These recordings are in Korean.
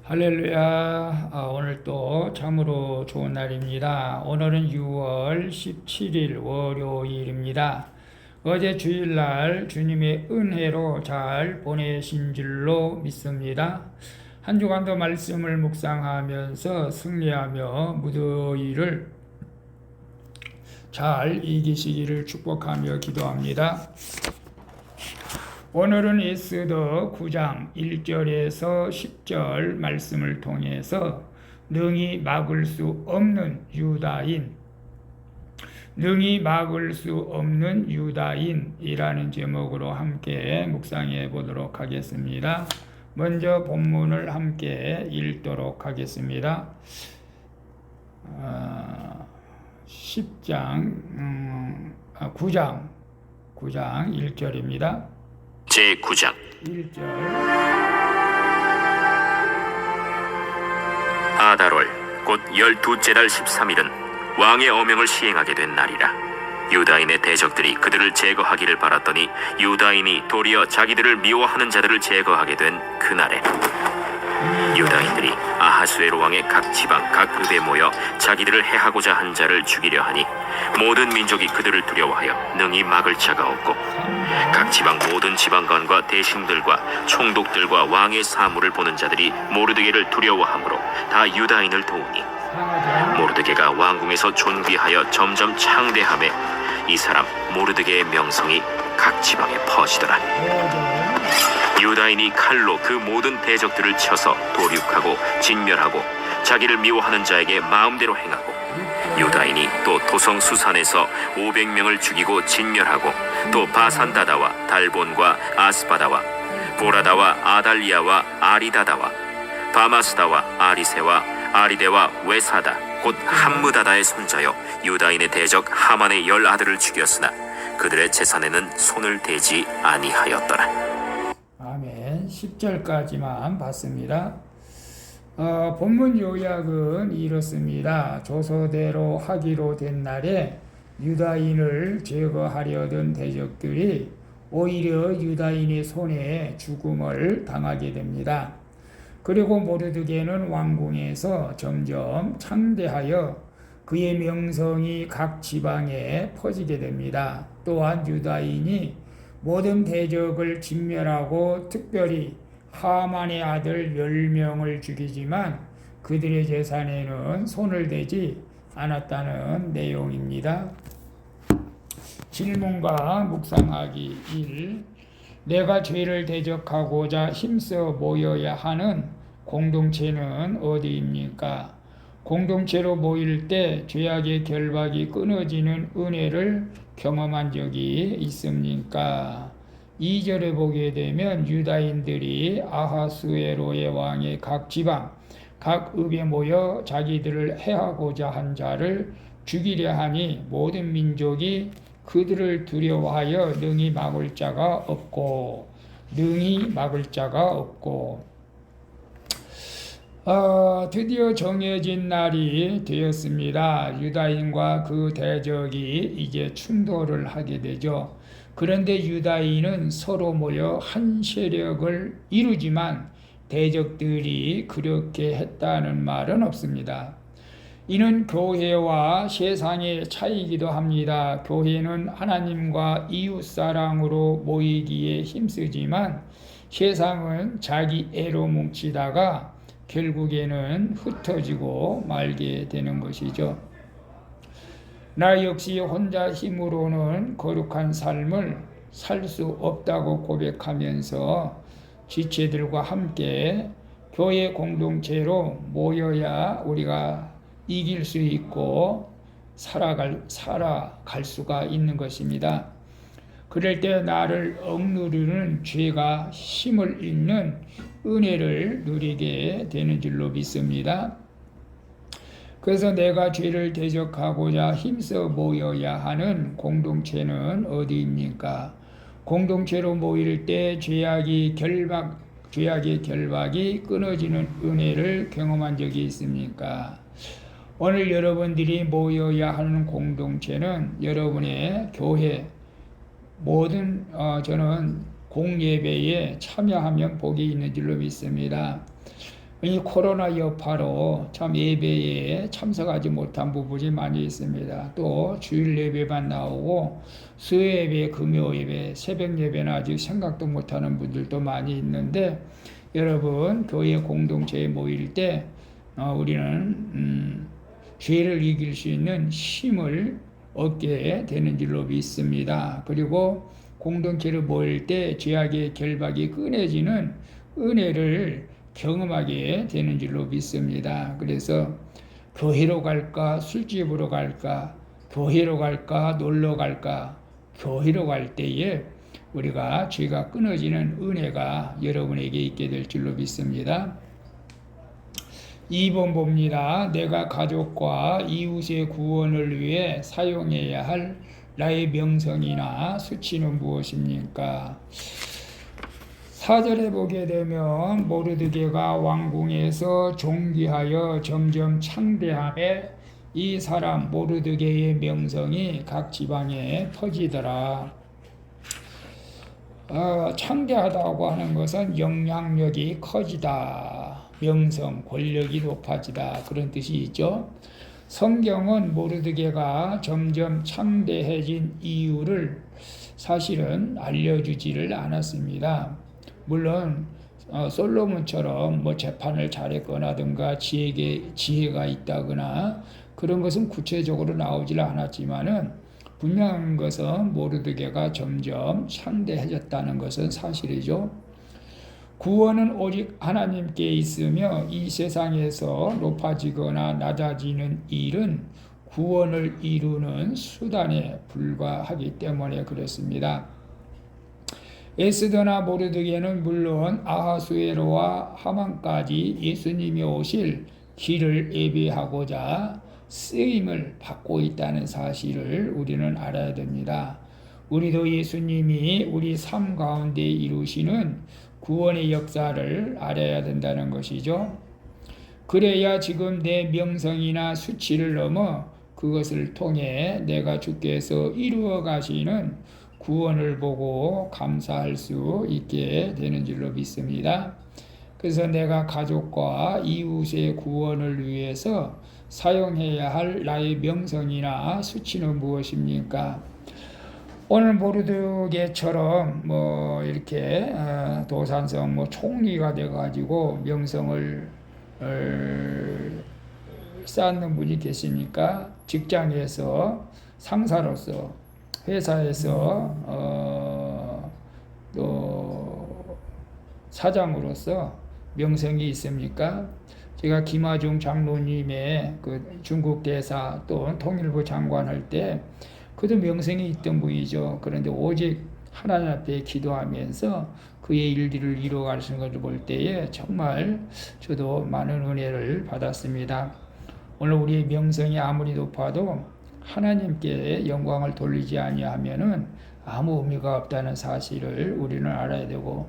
할렐루야. 오늘 또 참으로 좋은 날입니다. 오늘은 6월 17일 월요일입니다. 어제 주일날 주님의 은혜로 잘 보내신 줄로 믿습니다. 한 주간도 말씀을 묵상하면서 승리하며 무더위를 잘 이기시기를 축복하며 기도합니다. 오늘은 에스더 9장 1절에서 10절 말씀을 통해서 능히 막을 수 없는 유다인이라는 제목으로 함께 묵상해 보도록 하겠습니다. 먼저 본문을 함께 읽도록 하겠습니다. 9장 1절입니다. 제9장 1절. 아달월 곧 12째 달 13일은 왕의 어명을 시행하게 된 날이라. 유다인의 대적들이 그들을 제거하기를 바랐더니 유다인이 도리어 자기들을 미워하는 자들을 제거하게 된 그날에 유다인들이 아하수에로 왕의 각 지방 각 읍에 모여 자기들을 해하고자 한 자를 죽이려 하니 모든 민족이 그들을 두려워하여 능히 막을 자가 없고 각 지방 모든 지방관과 대신들과 총독들과 왕의 사물을 보는 자들이 모르드게를 두려워하므로 다 유다인을 도우니 모르드게가 왕궁에서 존귀하여 점점 창대하매 이 사람 모르드게의 명성이 각 지방에 퍼지더라. 유다인이 칼로 그 모든 대적들을 쳐서 도륙하고 진멸하고 자기를 미워하는 자에게 마음대로 행하고 유다인이 또 도성 수산에서 500명을 죽이고 진멸하고 또 바산다다와 달본과 아스바다와 보라다와 아달리아와 아리다다와 바마스다와 아리세와 아리데와 외사다 곧 함무다다의 손자여 유다인의 대적 하만의 10아들을 죽였으나 그들의 재산에는 손을 대지 아니하였더라. 아멘. 10절까지만 봤습니다. 본문 요약은 이렇습니다. 조서대로 하기로 된 날에 유다인을 제거하려던 대적들이 오히려 유다인의 손에 죽음을 당하게 됩니다. 그리고 모르드게는 왕궁에서 점점 창대하여 그의 명성이 각 지방에 퍼지게 됩니다. 또한 유다인이 모든 대적을 진멸하고 특별히 하만의 아들 10명을 죽이지만 그들의 재산에는 손을 대지 않았다는 내용입니다. 질문과 묵상하기 1. 내가 죄를 대적하고자 힘써 모여야 하는 공동체는 어디입니까? 공동체로 모일 때 죄악의 결박이 끊어지는 은혜를 경험한 적이 있습니까? 2절에 보게 되면 유다인들이 아하수에로의 왕의 각 지방, 각 읍에 모여 자기들을 해하고자 한 자를 죽이려 하니 모든 민족이 그들을 두려워하여 능히 막을 자가 없고 드디어 정해진 날이 되었습니다. 유다인과 그 대적이 이제 충돌을 하게 되죠. 그런데 유다인은 서로 모여 한 세력을 이루지만 대적들이 그렇게 했다는 말은 없습니다. 이는 교회와 세상의 차이기도 합니다. 교회는 하나님과 이웃사랑으로 모이기에 힘쓰지만 세상은 자기 애로 뭉치다가 결국에는 흩어지고 말게 되는 것이죠. 나 역시 혼자 힘으로는 거룩한 삶을 살 수 없다고 고백하면서 지체들과 함께 교회 공동체로 모여야 우리가 이길 수 있고 살아갈 수가 있는 것입니다. 그럴 때 나를 억누르는 죄가 힘을 잃는 은혜를 누리게 되는 줄로 믿습니다. 그래서 내가 죄를 대적하고자 힘써 모여야 하는 공동체는 어디입니까? 공동체로 모일 때 죄악의 결박이 끊어지는 은혜를 경험한 적이 있습니까? 오늘 여러분들이 모여야 하는 공동체는 여러분의 교회, 모든 저는 공예배에 참여하면 복이 있는 줄로 믿습니다. 이 코로나 여파로 참 예배에 참석하지 못한 부분이 많이 있습니다. 또 주일 예배만 나오고 수요예배, 금요예배, 새벽예배는 아직 생각도 못하는 분들도 많이 있는데, 여러분 교회 공동체에 모일 때 우리는 죄를 이길 수 있는 힘을 얻게 되는 줄로 믿습니다. 그리고 공동체를 모일 때 죄악의 결박이 끊어지는 은혜를 경험하게 되는 줄로 믿습니다. 그래서 교회로 갈까, 술집으로 갈까, 교회로 갈까, 놀러 갈까, 교회로 갈 때에 우리가 죄가 끊어지는 은혜가 여러분에게 있게 될 줄로 믿습니다. 2번 봅니다. 내가 가족과 이웃의 구원을 위해 사용해야 할 나의 명성이나 수치는 무엇입니까? 4절에 보게 되면 모르드게가 왕궁에서 존귀하여 점점 창대함에 이 사람 모르드게의 명성이 각 지방에 퍼지더라. 창대하다고 하는 것은 영향력이 커지다, 명성, 권력이 높아지다, 그런 뜻이 있죠. 성경은 모르드게가 점점 창대해진 이유를 사실은 알려주지를 않았습니다. 물론 솔로몬처럼 뭐 재판을 잘했거나든가 지혜가 있다거나 그런 것은 구체적으로 나오질 않았지만은, 분명한 것은 모르드게가 점점 창대해졌다는 것은 사실이죠. 구원은 오직 하나님께 있으며 이 세상에서 높아지거나 낮아지는 일은 구원을 이루는 수단에 불과하기 때문에 그렇습니다. 에스더나 모르드게는 물론 아하수에로와 하만까지 예수님이 오실 길을 예비하고자 쓰임을 받고 있다는 사실을 우리는 알아야 됩니다. 우리도 예수님이 우리 삶 가운데 이루시는 구원의 역사를 알아야 된다는 것이죠. 그래야 지금 내 명성이나 수치를 넘어 그것을 통해 내가 주께서 이루어 가시는 구원을 보고 감사할 수 있게 되는 줄로 믿습니다. 그래서 내가 가족과 이웃의 구원을 위해서 사용해야 할 나의 명성이나 수치는 무엇입니까? 오늘 모르드게처럼 뭐 이렇게 도산성 뭐 총리가 돼가지고 명성을 쌓는 분이 계십니까? 직장에서 상사로서, 회사에서 또 사장으로서 명성이 있습니까? 제가 김하중 장로님의 그 중국 대사 또 통일부 장관 할 때 그도 명성이 있던 분이죠. 그런데 오직 하나님 앞에 기도하면서 그의 일들을 이루어가시는 것을 볼 때에 정말 저도 많은 은혜를 받았습니다. 오늘 우리의 명성이 아무리 높아도 하나님께 영광을 돌리지 아니하면은 아무 의미가 없다는 사실을 우리는 알아야 되고,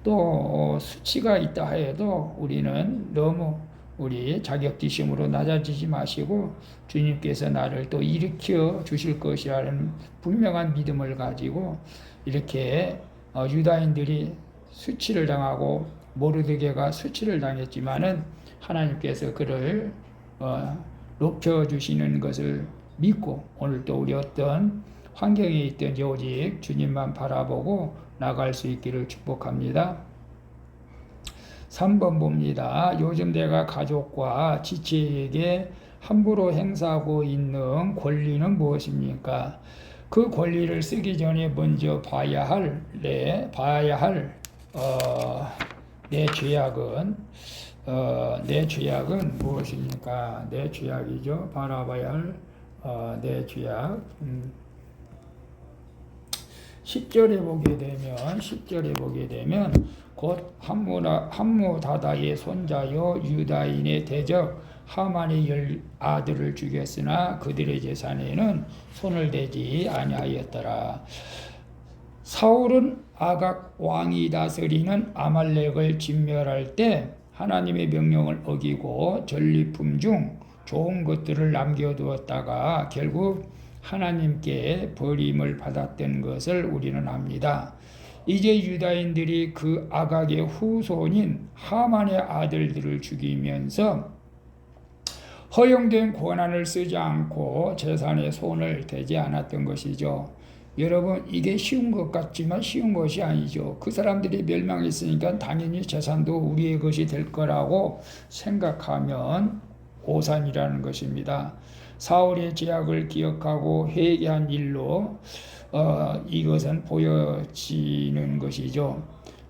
또 수치가 있다 해도 우리는 너무 우리 자격지심으로 낮아지지 마시고 주님께서 나를 또 일으켜 주실 것이라는 분명한 믿음을 가지고, 이렇게 유다인들이 수치를 당하고 모르드게가 수치를 당했지만은 하나님께서 그를 높여주시는 것을 믿고 오늘도 우리 어떤 환경에 있든지 오직 주님만 바라보고 나갈 수 있기를 축복합니다. 3번 봅니다. 요즘 내가 가족과 지체에게 함부로 행사하고 있는 권리는 무엇입니까? 그 권리를 쓰기 전에 먼저 봐야 할 내 죄악은 무엇입니까? 내 죄악이죠. 바라봐야 할 내 죄악. 10절에 보게 되면 곧 함무다다의 손자요 유다인의 대적 하만의 아들을 죽였으나 그들의 재산에는 손을 대지 아니하였더라. 사울은 아각 왕이 다스리는 아말렉을 진멸할 때 하나님의 명령을 어기고 전리품 중 좋은 것들을 남겨두었다가 결국 하나님께 버림을 받았던 것을 우리는 압니다. 이제 유다인들이 그 아각의 후손인 하만의 아들들을 죽이면서 허용된 권한을 쓰지 않고 재산에 손을 대지 않았던 것이죠. 여러분, 이게 쉬운 것 같지만 쉬운 것이 아니죠. 그 사람들이 멸망했으니까 당연히 재산도 우리의 것이 될 거라고 생각하면 오산이라는 것입니다. 사울의 죄악을 기억하고 회개한 일로 이것은 보여지는 것이죠.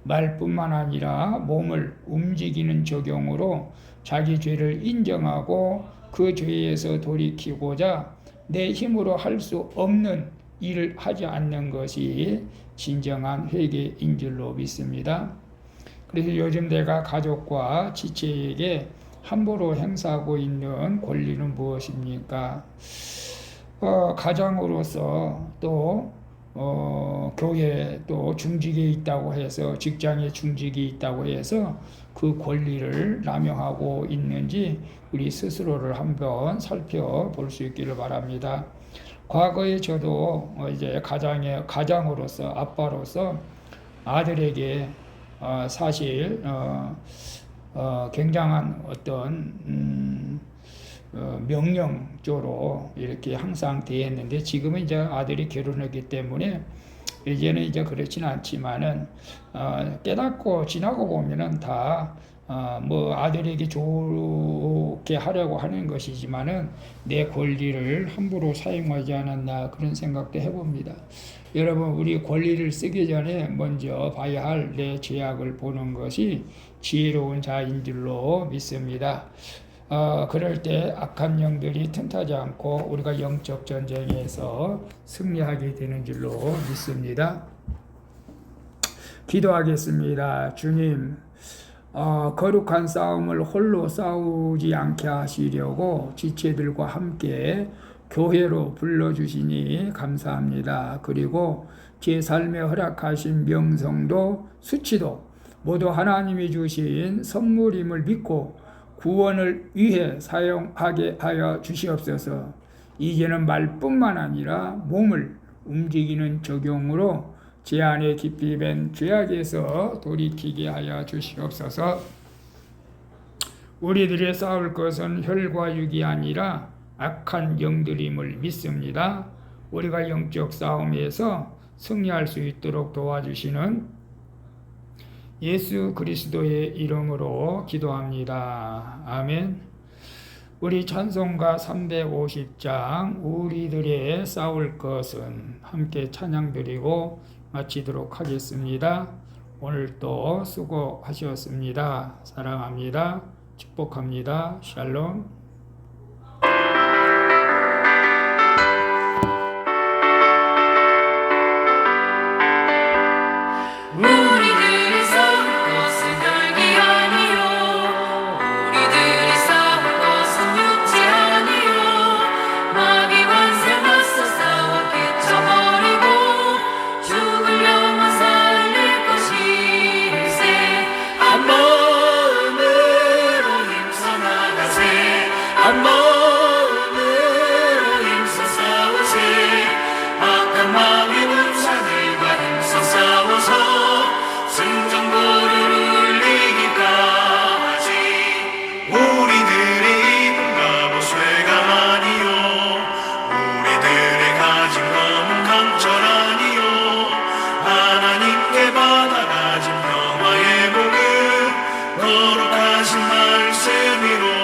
말뿐만 아니라 몸을 움직이는 적용으로 자기 죄를 인정하고 그 죄에서 돌이키고자 내 힘으로 할 수 없는 일을 하지 않는 것이 진정한 회개인 줄로 믿습니다. 그래서 요즘 내가 가족과 지체에게 함부로 행사하고 있는 권리는 무엇입니까? 가장으로서 또 교회 또 중직에 있다고 해서 직장에 중직이 있다고 해서 그 권리를 남용하고 있는지 우리 스스로를 한번 살펴볼 수 있기를 바랍니다. 과거에 저도 이제 가장으로서 아빠로서 아들에게 사실 굉장한 어떤 명령조로 이렇게 항상 대했는데 지금은 이제 아들이 결혼했기 때문에 이제는 이제 그렇지는 않지만은 깨닫고 지나고 보면은 다 뭐 아들에게 좋게 하려고 하는 것이지만은 내 권리를 함부로 사용하지 않았나 그런 생각도 해봅니다. 여러분, 우리 권리를 쓰기 전에 먼저 봐야 할 내 죄악을 보는 것이 지혜로운 자인 줄로 믿습니다. 그럴 때 악한 영들이 틈타지 않고 우리가 영적 전쟁에서 승리하게 되는 줄로 믿습니다. 기도하겠습니다. 주님, 거룩한 싸움을 홀로 싸우지 않게 하시려고 지체들과 함께 교회로 불러주시니 감사합니다. 그리고 제 삶에 허락하신 명성도 수치도 모두 하나님이 주신 선물임을 믿고 구원을 위해 사용하게 하여 주시옵소서. 이제는 말뿐만 아니라 몸을 움직이는 적용으로 제 안에 깊이 밴 죄악에서 돌이키게 하여 주시옵소서. 우리들의 싸울 것은 혈과 육이 아니라 악한 영들임을 믿습니다. 우리가 영적 싸움에서 승리할 수 있도록 도와주시는 예수 그리스도의 이름으로 기도합니다. 아멘. 우리 찬송가 350장 우리들의 싸울 것은 함께 찬양드리고 마치도록 하겠습니다. 오늘도 수고하셨습니다. 사랑합니다. 축복합니다. 샬롬. 거룩하신 말씀으로